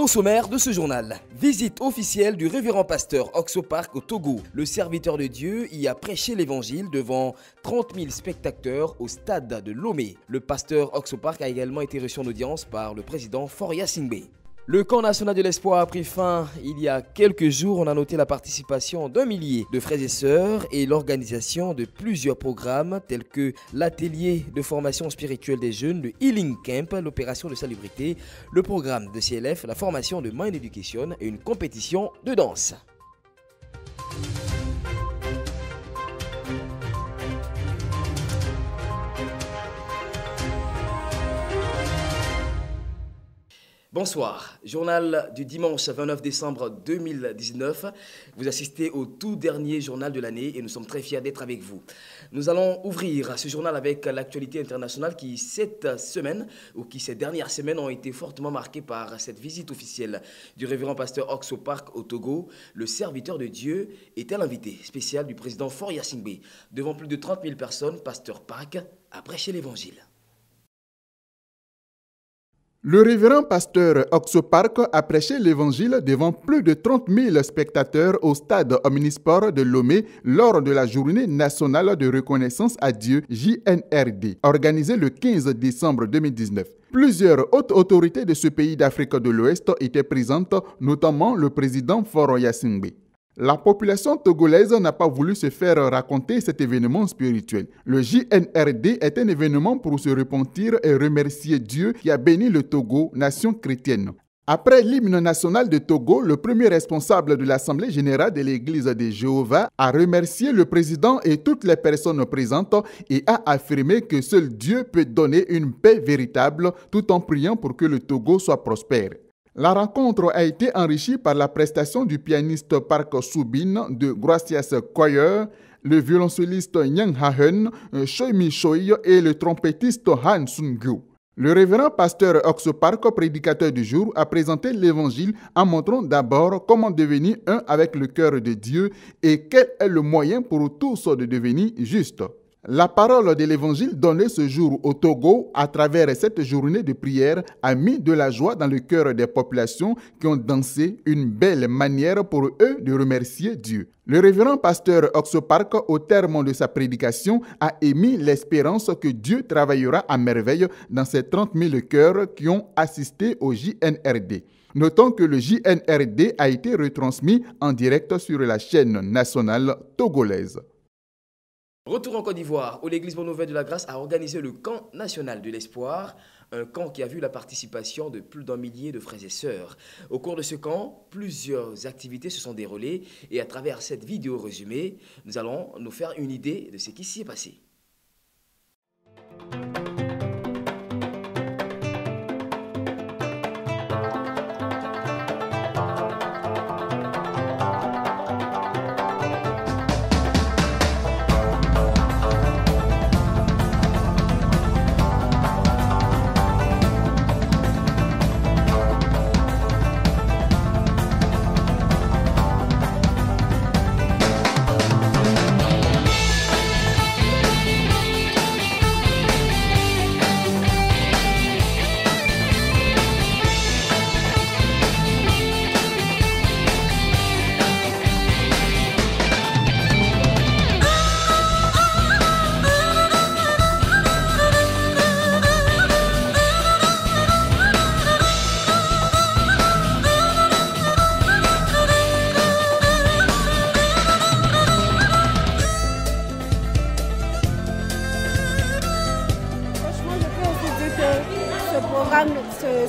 Au sommaire de ce journal, visite officielle du révérend pasteur Oxopark au Togo. Le serviteur de Dieu y a prêché l'évangile devant 30 000 spectateurs au stade de Lomé. Le pasteur Oxopark a également été reçu en audience par le président Faure Singbe. Le camp national de l'espoir a pris fin il y a quelques jours. On a noté la participation d'1 millier de frères et sœurs et l'organisation de plusieurs programmes tels que l'atelier de formation spirituelle des jeunes, le Healing Camp, l'opération de salubrité, le programme de CLF, la formation de Mind Education et une compétition de danse. Bonsoir, journal du dimanche 29 décembre 2019. Vous assistez au tout dernier journal de l'année et nous sommes très fiers d'être avec vous. Nous allons ouvrir ce journal avec l'actualité internationale qui ces dernières semaines ont été fortement marquées par cette visite officielle du révérend pasteur Oxopark au Togo. Le serviteur de Dieu était l'invité spécial du président Faure Singbe. Devant plus de 30 000 personnes, pasteur Park a prêché l'évangile. Le révérend pasteur Oxopark a prêché l'évangile devant plus de 30 000 spectateurs au stade omnisport de Lomé lors de la journée nationale de reconnaissance à Dieu JNRD, organisée le 15 décembre 2019. Plusieurs hautes autorités de ce pays d'Afrique de l'Ouest étaient présentes, notamment le président Faure Singbe. La population togolaise n'a pas voulu se faire raconter cet événement spirituel. Le JNRD est un événement pour se repentir et remercier Dieu qui a béni le Togo, nation chrétienne. Après l'hymne national de Togo, le premier responsable de l'Assemblée générale de l'Église de Jéhovah a remercié le président et toutes les personnes présentes et a affirmé que seul Dieu peut donner une paix véritable tout en priant pour que le Togo soit prospère. La rencontre a été enrichie par la prestation du pianiste Park Soubin de Gracias Choir, le violoncelliste Nyang Ha-hun, Choi Mi-choi et le trompettiste Han Sun-gyu. Le révérend pasteur Oxopark, prédicateur du jour, a présenté l'évangile en montrant d'abord comment devenir un avec le cœur de Dieu et quel est le moyen pour tous de devenir justes. La parole de l'évangile donnée ce jour au Togo à travers cette journée de prière a mis de la joie dans le cœur des populations qui ont dansé, une belle manière pour eux de remercier Dieu. Le révérend pasteur Oxopark, au terme de sa prédication, a émis l'espérance que Dieu travaillera à merveille dans ces 30 000 cœurs qui ont assisté au JNRD. Notons que le JNRD a été retransmis en direct sur la chaîne nationale togolaise. Retour en Côte d'Ivoire, où l'église Bonne Nouvelle de la Grâce a organisé le camp national de l'espoir, un camp qui a vu la participation de plus d'1 millier de frères et sœurs. Au cours de ce camp, plusieurs activités se sont déroulées et à travers cette vidéo résumée, nous allons nous faire une idée de ce qui s'y est passé.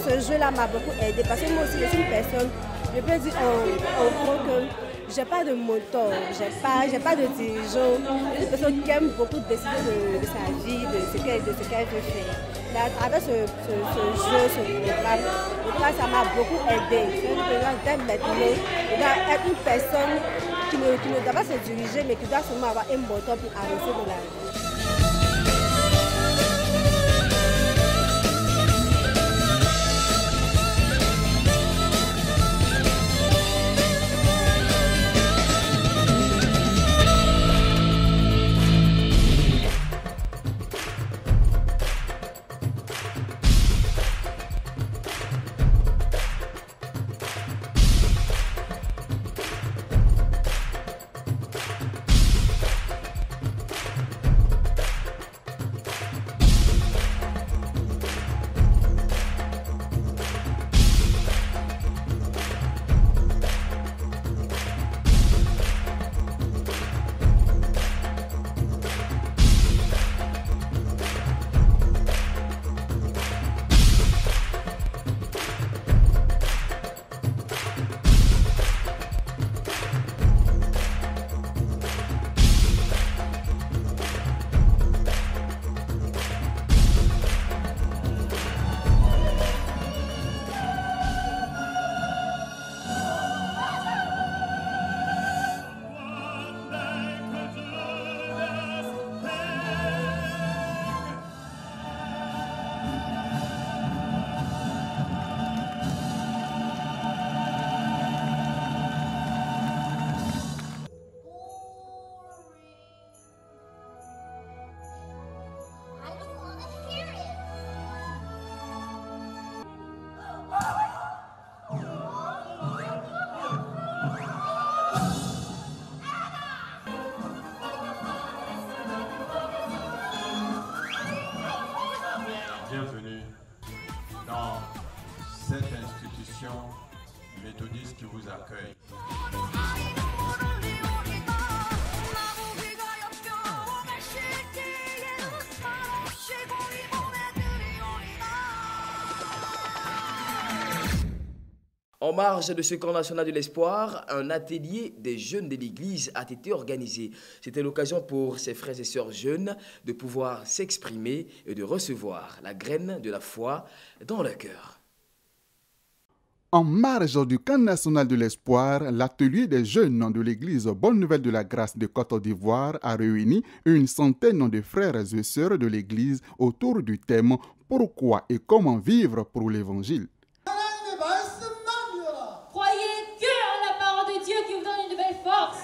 Ce jeu-là m'a beaucoup aidé parce que moi aussi je suis une personne, je peux dire en gros que j'ai pas de moteur, j'ai pas de dirigeant, je suis une personne qui aime beaucoup décider de sa vie, de ce qu'elle veut faire. Mais à travers ce jeu, ce programme, ça m'a beaucoup aidé. Dès maintenant, je dois être une personne qui ne doit pas se diriger mais qui doit seulement avoir un moteur pour avancer dans la vie. mission méthodiste qui vous accueille. En marge de ce camp national de l'espoir, un atelier des jeunes de l'Église a été organisé. C'était l'occasion pour ces frères et sœurs jeunes de pouvoir s'exprimer et de recevoir la graine de la foi dans leur cœur. En marge du camp national de l'espoir, l'atelier des jeunes de l'église Bonne Nouvelle de la Grâce de Côte d'Ivoire a réuni une centaine de frères et sœurs de l'église autour du thème « Pourquoi et comment vivre pour l'évangile ».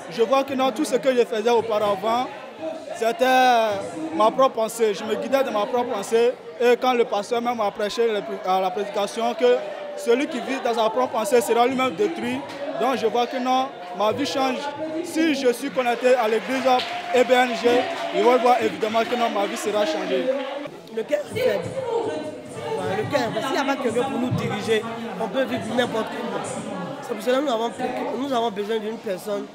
Je vois que dans tout ce que je faisais auparavant, c'était ma propre pensée. Je me guidais de ma propre pensée. Et quand le pasteur même a prêché à la prédication que celui qui vit dans sa propre pensée sera lui-même détruit. Donc je vois que non, ma vie change. Si je suis connecté à l'église EBNG, je vais voir évidemment que non, ma vie sera changée. Le cœur est faible. Le cœur, s'il n'y a pas quelqu'un pour nous diriger, on peut vivre n'importe comment. C'est pour cela que nous avons besoin d'une personne,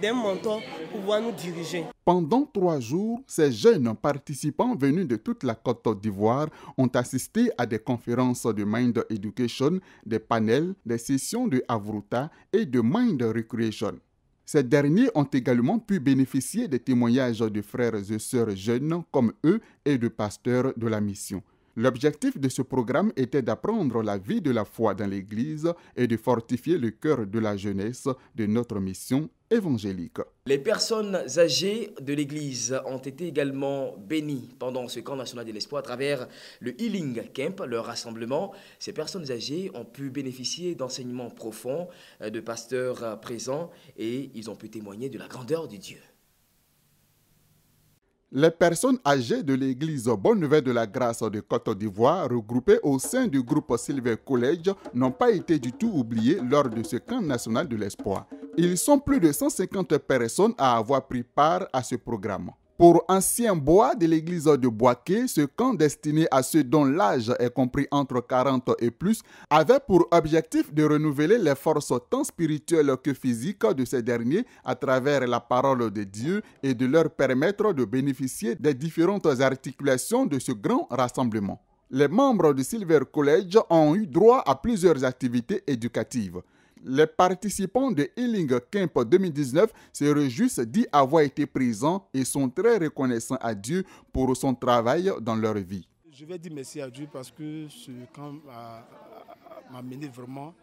d'un mentor pour pouvoir nous diriger. Pendant 3 jours, ces jeunes participants venus de toute la Côte d'Ivoire ont assisté à des conférences de Mind Education, des panels, des sessions de Avruta et de Mind Recreation. Ces derniers ont également pu bénéficier des témoignages de frères et sœurs jeunes comme eux et de pasteurs de la mission. L'objectif de ce programme était d'apprendre la vie de la foi dans l'Église et de fortifier le cœur de la jeunesse de notre mission évangélique. Les personnes âgées de l'Église ont été également bénies pendant ce camp national de l'espoir à travers le Healing Camp, leur rassemblement. Ces personnes âgées ont pu bénéficier d'enseignements profonds, de pasteurs présents et ils ont pu témoigner de la grandeur de Dieu. Les personnes âgées de l'église Bonne Nouvelle de la Grâce de Côte d'Ivoire, regroupées au sein du groupe Silver College, n'ont pas été du tout oubliées lors de ce camp national de l'espoir. Ils sont plus de 150 personnes à avoir pris part à ce programme. Pour Ancien Bois de l'église de Boaké, ce camp destiné à ceux dont l'âge est compris entre 40 et plus avait pour objectif de renouveler les forces tant spirituelles que physiques de ces derniers à travers la parole de Dieu et de leur permettre de bénéficier des différentes articulations de ce grand rassemblement. Les membres du Silver College ont eu droit à plusieurs activités éducatives. Les participants de Healing Camp 2019 se réjouissent d'y avoir été présents et sont très reconnaissants à Dieu pour son travail dans leur vie. Je vais dire merci à Dieu parce que ce camp m'a mené vraiment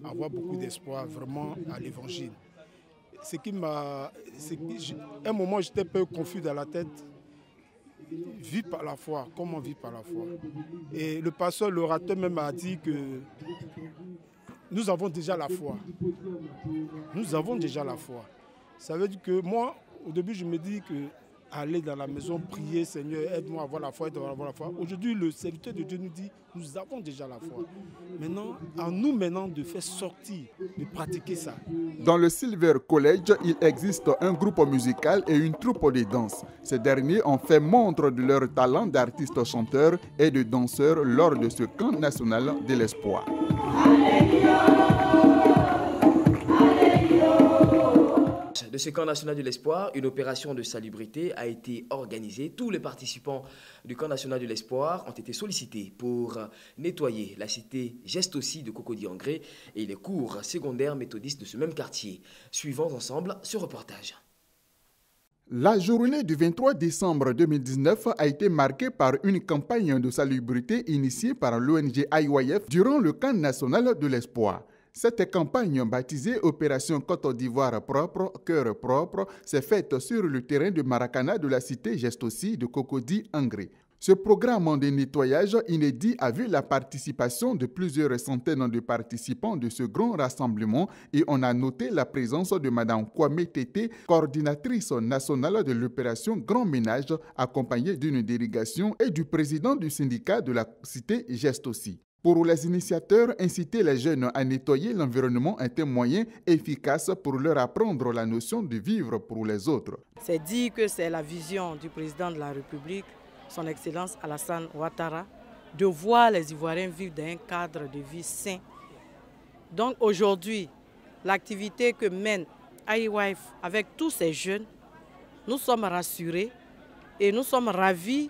à avoir beaucoup d'espoir vraiment à l'évangile. À un moment, j'étais un peu confus dans la tête. Vivre par la foi, comment vivre par la foi? Et le pasteur, l'orateur même a dit que nous avons déjà la foi. Nous avons déjà la foi. Ça veut dire que moi, au début, je me dis que aller dans la maison, prier, Seigneur, aide-moi à avoir la foi, aide-moi à avoir la foi. Aujourd'hui, le serviteur de Dieu nous dit, nous avons déjà la foi. Maintenant, à nous maintenant de faire sortir, de pratiquer ça. Dans le Silver College, il existe un groupe musical et une troupe de danse. Ces derniers ont fait montre de leur talent d'artistes chanteurs et de danseurs lors de ce camp national de l'espoir. De ce camp national de l'espoir, une opération de salubrité a été organisée. Tous les participants du camp national de l'espoir ont été sollicités pour nettoyer la cité Gestossi de Cocody-Angré et les cours secondaires méthodistes de ce même quartier. Suivons ensemble ce reportage. La journée du 23 décembre 2019 a été marquée par une campagne de salubrité initiée par l'ONG IYF durant le camp national de l'espoir. Cette campagne, baptisée Opération Côte d'Ivoire propre, cœur propre, s'est faite sur le terrain de Maracana de la cité Gestossi de Cocody-Angré. Ce programme de nettoyage inédit a vu la participation de plusieurs centaines de participants de ce grand rassemblement et on a noté la présence de Mme Kwame Tété, coordinatrice nationale de l'opération Grand Ménage, accompagnée d'une délégation et du président du syndicat de la cité Gestossi. Pour les initiateurs, inciter les jeunes à nettoyer l'environnement est un moyen efficace pour leur apprendre la notion de vivre pour les autres. C'est dit que c'est la vision du président de la République, son Excellence Alassane Ouattara, de voir les Ivoiriens vivre dans un cadre de vie sain Donc aujourd'hui, l'activité que mène IYF avec tous ces jeunes, nous sommes rassurés et nous sommes ravis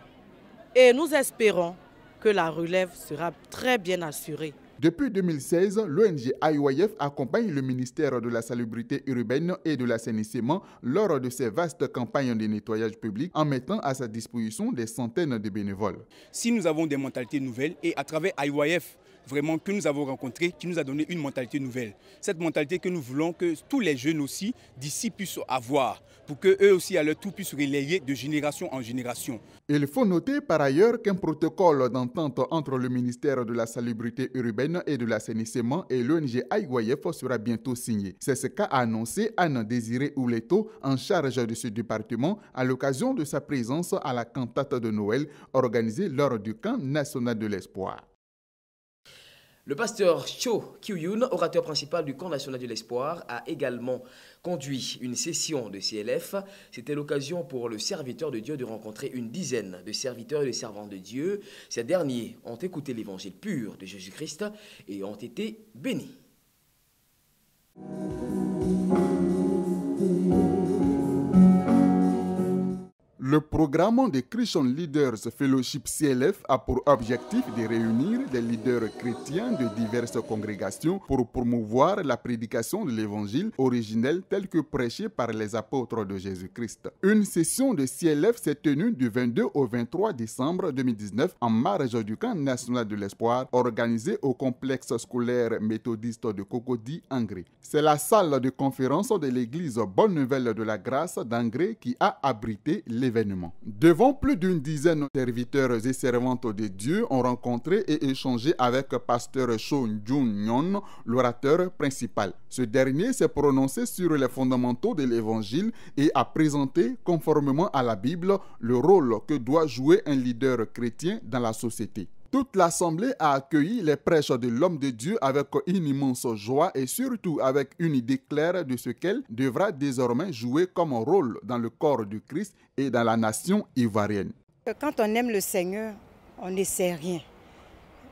et nous espérons que la relève sera très bien assurée. Depuis 2016, l'ONG IYF accompagne le ministère de la Salubrité urbaine et de l'assainissement lors de ses vastes campagnes de nettoyage public en mettant à sa disposition des centaines de bénévoles. Si nous avons des mentalités nouvelles et à travers IYF, vraiment que nous avons rencontré, qui nous a donné une mentalité nouvelle. Cette mentalité que nous voulons que tous les jeunes aussi d'ici puissent avoir pour qu'eux aussi à leur tour puissent relayer de génération en génération. Il faut noter par ailleurs qu'un protocole d'entente entre le ministère de la Salubrité urbaine et de l'assainissement et l'ONG IYF sera bientôt signé. C'est ce qu'a annoncé Anne Désirée Ouleto, en charge de ce département, à l'occasion de sa présence à la cantate de Noël organisée lors du camp national de l'espoir. Le pasteur Cho Kyuyun, orateur principal du camp national de l'espoir, a également conduit une session de CLF. C'était l'occasion pour le serviteur de Dieu de rencontrer une dizaine de serviteurs et de servantes de Dieu. Ces derniers ont écouté l'évangile pur de Jésus-Christ et ont été bénis. Le programme de Christian Leaders Fellowship CLF a pour objectif de réunir des leaders chrétiens de diverses congrégations pour promouvoir la prédication de l'évangile originel tel que prêché par les apôtres de Jésus-Christ. Une session de CLF s'est tenue du 22 au 23 décembre 2019 en marge du camp national de l'espoir organisé au complexe scolaire méthodiste de Cocody, Angré. C'est la salle de conférence de l'église Bonne Nouvelle de la Grâce d'Angré qui a abrité l'événement. Devant plus d'une dizaine de serviteurs et servantes de Dieu ont rencontré et échangé avec pasteur Cho Jun-Nyon, l'orateur principal. Ce dernier s'est prononcé sur les fondamentaux de l'évangile et a présenté, conformément à la Bible, le rôle que doit jouer un leader chrétien dans la société. Toute l'assemblée a accueilli les prêches de l'homme de Dieu avec une immense joie et surtout avec une idée claire de ce qu'elle devra désormais jouer comme rôle dans le corps du Christ et dans la nation ivoirienne. Quand on aime le Seigneur, on ne sait rien.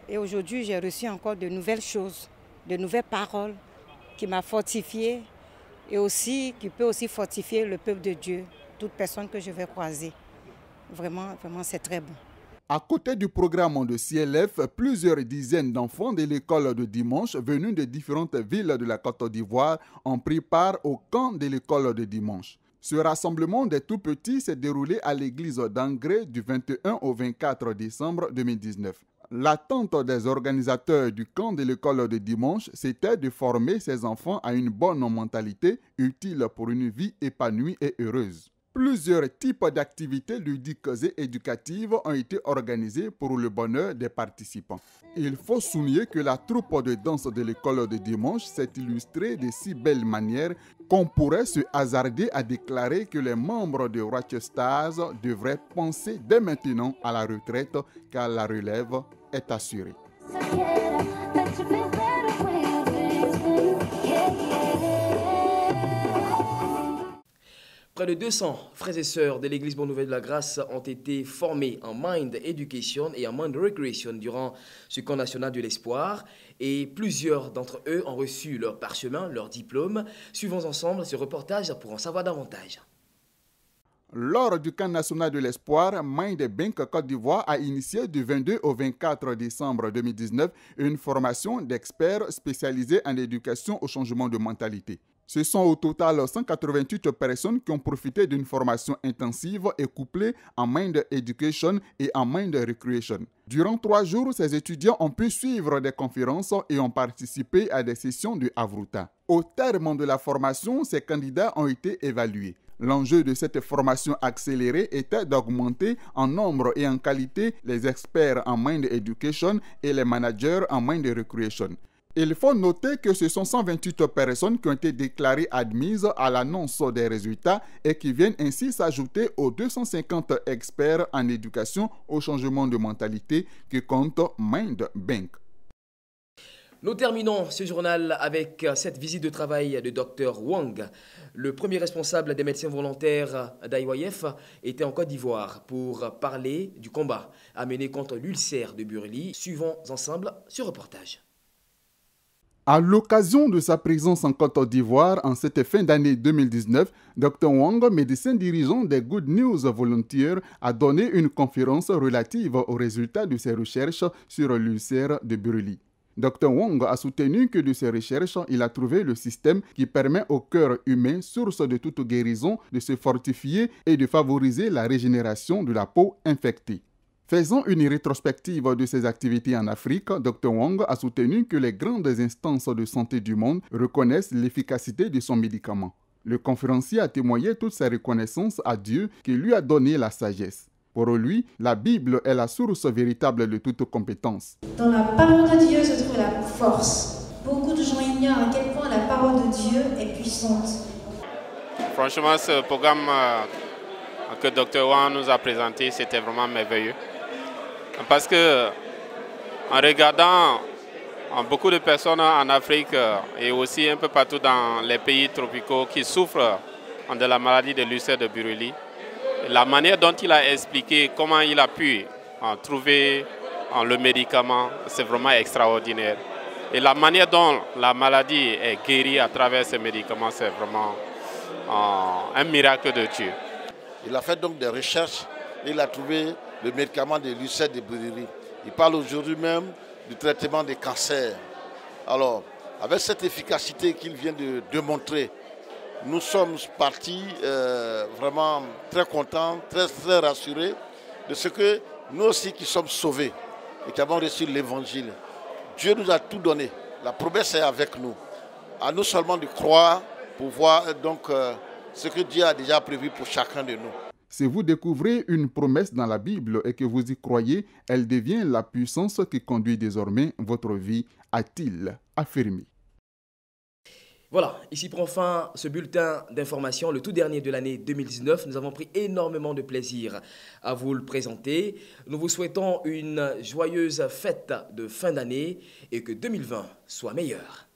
Et aujourd'hui, j'ai reçu encore de nouvelles choses, de nouvelles paroles qui m'ont fortifié et aussi qui peut aussi fortifier le peuple de Dieu, toute personne que je vais croiser. Vraiment, c'est très bon. À côté du programme de CLF, plusieurs dizaines d'enfants de l'école de dimanche venus de différentes villes de la Côte d'Ivoire ont pris part au camp de l'école de dimanche. Ce rassemblement des tout-petits s'est déroulé à l'église d'Angré du 21 au 24 décembre 2019. L'attente des organisateurs du camp de l'école de dimanche, c'était de former ces enfants à une bonne mentalité utile pour une vie épanouie et heureuse. Plusieurs types d'activités ludiques et éducatives ont été organisées pour le bonheur des participants. Il faut souligner que la troupe de danse de l'école de dimanche s'est illustrée de si belles manières qu'on pourrait se hasarder à déclarer que les membres de Rochestars devraient penser dès maintenant à la retraite car la relève est assurée. Près de 200 frères et sœurs de l'église Bonne Nouvelle de la Grâce ont été formés en Mind Education et en Mind Recreation durant ce camp national de l'espoir et plusieurs d'entre eux ont reçu leur parchemin, leur diplôme. Suivons ensemble ce reportage pour en savoir davantage. Lors du camp national de l'espoir, Mind Bank Côte d'Ivoire a initié du 22 au 24 décembre 2019 une formation d'experts spécialisés en éducation au changement de mentalité. Ce sont au total 188 personnes qui ont profité d'une formation intensive et couplée en Mind Education et en Mind Recreation. Durant 3 jours, ces étudiants ont pu suivre des conférences et ont participé à des sessions de Havruta. Au terme de la formation, ces candidats ont été évalués. L'enjeu de cette formation accélérée était d'augmenter en nombre et en qualité les experts en Mind Education et les managers en Mind Recreation. Il faut noter que ce sont 128 personnes qui ont été déclarées admises à l'annonce des résultats et qui viennent ainsi s'ajouter aux 250 experts en éducation au changement de mentalité que compte Mind Bank. Nous terminons ce journal avec cette visite de travail de Dr Wang. Le premier responsable des médecins volontaires d'IYF était en Côte d'Ivoire pour parler du combat à mener contre l'ulcère de Burli. Suivons ensemble ce reportage. À l'occasion de sa présence en Côte d'Ivoire en cette fin d'année 2019, Dr Wong, médecin dirigeant des Good News Volunteers, a donné une conférence relative aux résultats de ses recherches sur l'ulcère de Buruli. Dr Wong a soutenu que de ses recherches, il a trouvé le système qui permet au cœur humain, source de toute guérison, de se fortifier et de favoriser la régénération de la peau infectée. Faisant une rétrospective de ses activités en Afrique, Dr Wong a soutenu que les grandes instances de santé du monde reconnaissent l'efficacité de son médicament. Le conférencier a témoigné toute sa reconnaissance à Dieu qui lui a donné la sagesse. Pour lui, la Bible est la source véritable de toute compétence. Dans la parole de Dieu se trouve la force. Beaucoup de gens ignorent à quel point la parole de Dieu est puissante. Franchement, ce programme que Dr Wong nous a présenté, c'était vraiment merveilleux. Parce que en regardant beaucoup de personnes en Afrique et aussi un peu partout dans les pays tropicaux qui souffrent de la maladie de l'ulcère de Buruli, la manière dont il a expliqué comment il a pu trouver le médicament, c'est vraiment extraordinaire. Et la manière dont la maladie est guérie à travers ces médicaments, c'est vraiment un miracle de Dieu. Il a fait donc des recherches et il a trouvé le médicament de l'ulcère de Buruli. Il parle aujourd'hui même du traitement des cancers. Alors, avec cette efficacité qu'il vient de démontrer, nous sommes partis vraiment très contents, très rassurés de ce que nous aussi qui sommes sauvés et qui avons reçu l'évangile, Dieu nous a tout donné. La promesse est avec nous. À nous seulement de croire pour voir donc ce que Dieu a déjà prévu pour chacun de nous. Si vous découvrez une promesse dans la Bible et que vous y croyez, elle devient la puissance qui conduit désormais votre vie, a-t-il affirmé. Voilà, ici prend fin ce bulletin d'information, le tout dernier de l'année 2019. Nous avons pris énormément de plaisir à vous le présenter. Nous vous souhaitons une joyeuse fête de fin d'année et que 2020 soit meilleur.